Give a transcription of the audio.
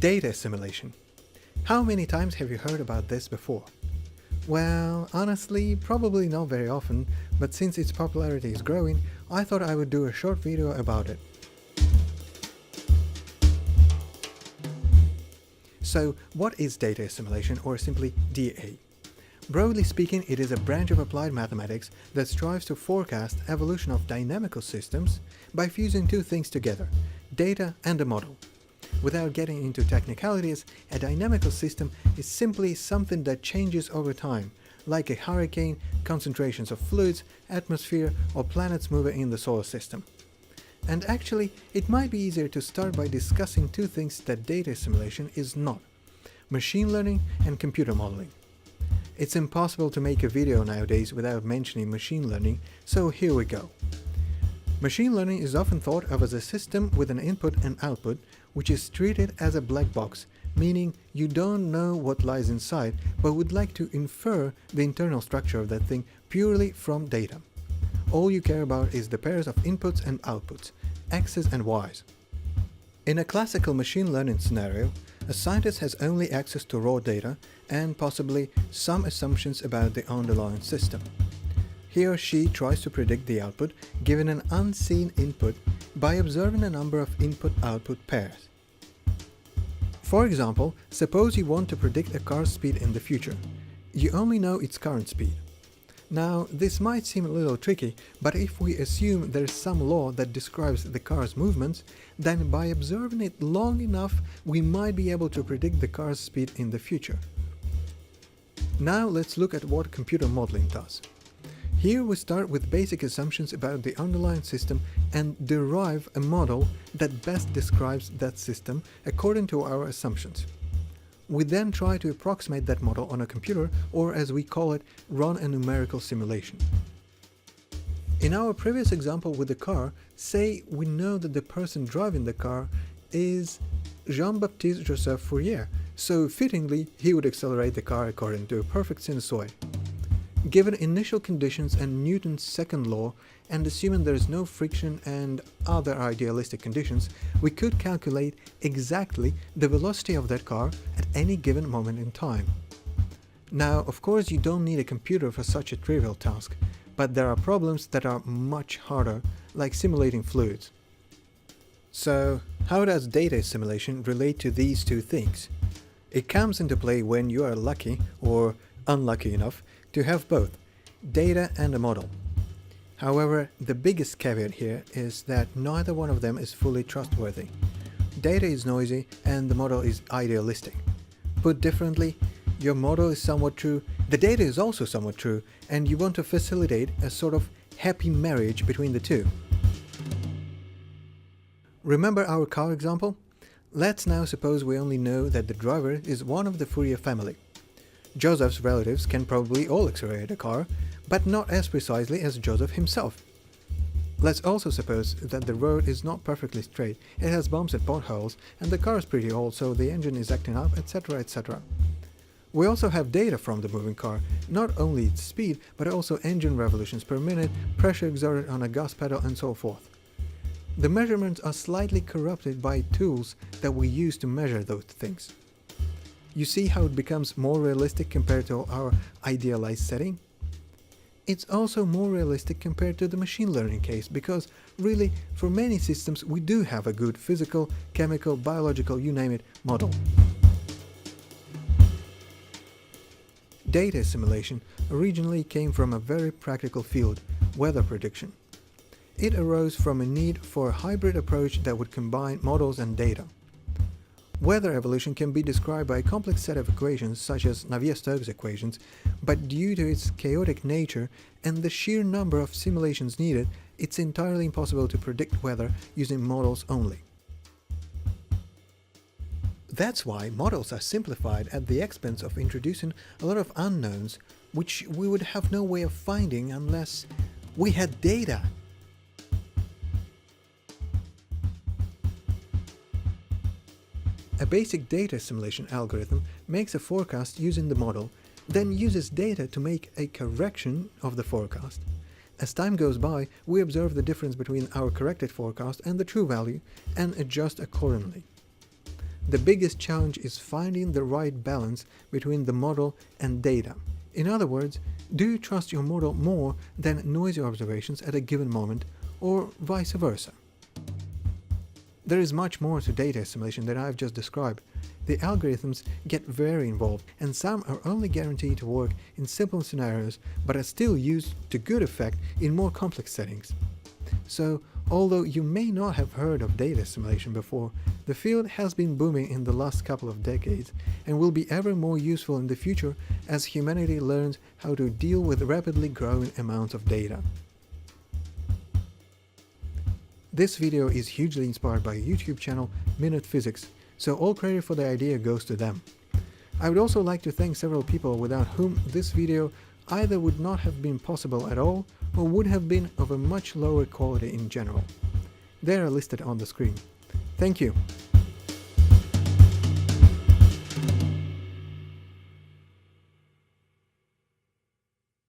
Data assimilation. How many times have you heard about this before? Well, honestly, probably not very often, but since its popularity is growing, I thought I would do a short video about it. So, what is data assimilation, or simply DA? Broadly speaking, it is a branch of applied mathematics that strives to forecast evolution of dynamical systems by fusing two things together, data and a model. Without getting into technicalities, a dynamical system is simply something that changes over time, like a hurricane, concentrations of fluids, atmosphere, or planets moving in the solar system. And actually, it might be easier to start by discussing two things that data assimilation is not: machine learning and computer modeling. It's impossible to make a video nowadays without mentioning machine learning, so here we go. Machine learning is often thought of as a system with an input and output, which is treated as a black box, meaning you don't know what lies inside, but would like to infer the internal structure of that thing purely from data. All you care about is the pairs of inputs and outputs, x's and y's. In a classical machine learning scenario, a scientist has only access to raw data and possibly some assumptions about the underlying system. He or she tries to predict the output given an unseen input by observing a number of input-output pairs. For example, suppose you want to predict a car's speed in the future. You only know its current speed. Now, this might seem a little tricky, but if we assume there is some law that describes the car's movements, then by observing it long enough, we might be able to predict the car's speed in the future. Now let's look at what computer modeling does. Here we start with basic assumptions about the underlying system and derive a model that best describes that system according to our assumptions. We then try to approximate that model on a computer, or as we call it, run a numerical simulation. In our previous example with the car, say we know that the person driving the car is Jean-Baptiste Joseph Fourier, so fittingly he would accelerate the car according to a perfect sinusoid. Given initial conditions and Newton's second law, and assuming there is no friction and other idealistic conditions, we could calculate exactly the velocity of that car at any given moment in time. Now, of course, you don't need a computer for such a trivial task, but there are problems that are much harder, like simulating fluids. So, how does data assimilation relate to these two things? It comes into play when you are lucky, or unlucky enough, to have both, data and a model. However, the biggest caveat here is that neither one of them is fully trustworthy. Data is noisy and the model is idealistic. Put differently, your model is somewhat true, the data is also somewhat true, and you want to facilitate a sort of happy marriage between the two. Remember our car example? Let's now suppose we only know that the driver is one of the Fourier family. Joseph's relatives can probably all accelerate a car, but not as precisely as Joseph himself. Let's also suppose that the road is not perfectly straight, it has bumps and potholes, and the car is pretty old, so the engine is acting up, etc., etc. We also have data from the moving car, not only its speed, but also engine revolutions per minute, pressure exerted on a gas pedal, and so forth. The measurements are slightly corrupted by tools that we use to measure those things. You see how it becomes more realistic compared to our idealized setting? It's also more realistic compared to the machine learning case, because really, for many systems we do have a good physical, chemical, biological, you name it, model. Data assimilation originally came from a very practical field, weather prediction. It arose from a need for a hybrid approach that would combine models and data. Weather evolution can be described by a complex set of equations such as Navier-Stokes equations, but due to its chaotic nature and the sheer number of simulations needed, it's entirely impossible to predict weather using models only. That's why models are simplified at the expense of introducing a lot of unknowns, which we would have no way of finding unless we had data. A basic data assimilation algorithm makes a forecast using the model, then uses data to make a correction of the forecast. As time goes by, we observe the difference between our corrected forecast and the true value and adjust accordingly. the biggest challenge is finding the right balance between the model and data. In other words, do you trust your model more than noisy observations at a given moment, or vice versa? There is much more to data assimilation than I've just described. The algorithms get very involved, and some are only guaranteed to work in simple scenarios but are still used to good effect in more complex settings. So, although you may not have heard of data assimilation before, the field has been booming in the last couple of decades and will be ever more useful in the future as humanity learns how to deal with rapidly growing amounts of data. This video is hugely inspired by a YouTube channel, Minute Physics, so all credit for the idea goes to them. I would also like to thank several people without whom this video either would not have been possible at all or would have been of a much lower quality in general. They are listed on the screen. Thank you.